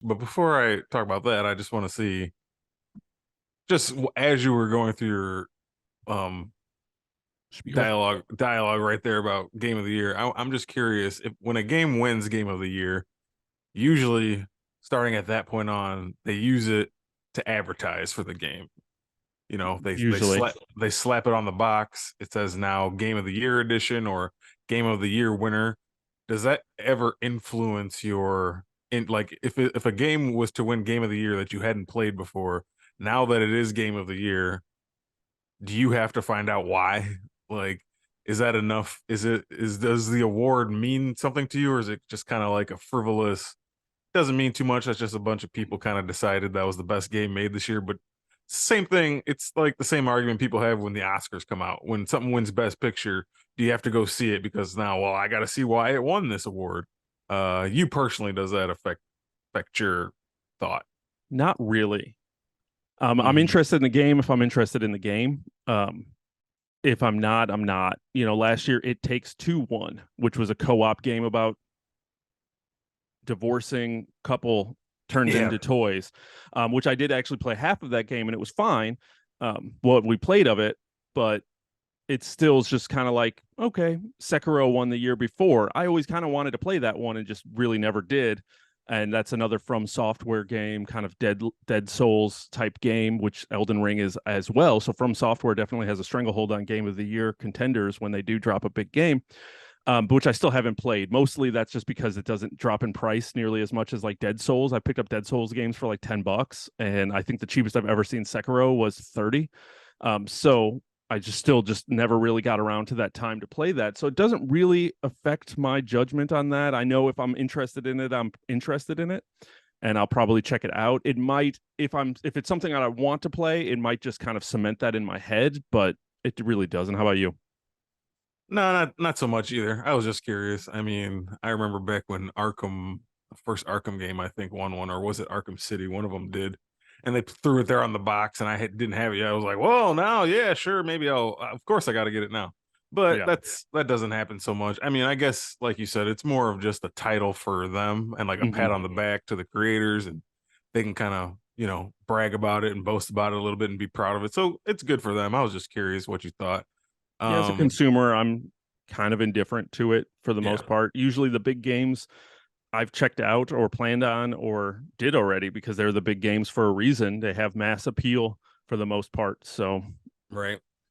But before I talk about that, I just want to see, just as you were going through your um Spiel. dialogue right there about game of the year. I'm just curious if when a game wins game of the year, usually starting at that point on, they use it to advertise for the game. You know, Usually. they slap it on the box. It says now game of the year edition or game of the year winner. Does that ever influence your in like if a game was to win game of the year that you hadn't played before, now that it is game of the year, do you have to find out why? Like, is that enough? Does the award mean something to you, or is it just kind of like a frivolous, doesn't mean too much? That's just a bunch of people kind of decided that was the best game made this year. But same thing, it's like the same argument people have when the Oscars come out. When something wins Best Picture, do you have to go see it because now, well, I got to see why it won this award? You personally, does that affect your thought? Not really. I'm Mm, interested in the game if I'm interested in the game. If I'm not, I'm not. Last year It Takes Two won, which was a co-op game about divorcing couple turned yeah, into toys, which I did actually play half of that game and it was fine. What we played of it, but it still is just kind of like, okay, Sekiro won the year before. I always kind of wanted to play that one and just really never did. And that's another From Software game, kind of Dead Souls type game, which Elden Ring is as well. So From Software definitely has a stranglehold on Game of the Year contenders when they do drop a big game, but which I still haven't played. Mostly that's just because it doesn't drop in price nearly as much as like Dead Souls. I picked up Dead Souls games for like $10, and I think the cheapest I've ever seen Sekiro was 30. So I just never really got around to that time to play that. So it doesn't really affect my judgment on that. I know if I'm interested in it, I'm interested in it, and I'll probably check it out. It might, if it's something that I want to play, it might just kind of cement that in my head, but it really doesn't. How about you? no, not so much either. I was just curious. I mean, I remember back when Arkham, the first Arkham game, I think won one, or was it Arkham City? One of them did, and they threw it there on the box, and didn't have it yet. I was like, "Whoa, now, yeah, sure, maybe I'll. Of course, I got to get it now." But Yeah. that doesn't happen so much. I mean, I guess, like you said, it's more of just a title for them and like a pat on Mm-hmm. the back to the creators, and they can kind of brag about it and boast about it a little bit and be proud of it. So it's good for them. I was just curious what you thought. Yeah, as a Um, consumer, I'm kind of indifferent to it for the yeah. most part. Usually the big games I've checked out or planned on or did already because they're the big games for a reason. They have mass appeal for the most part. So Right.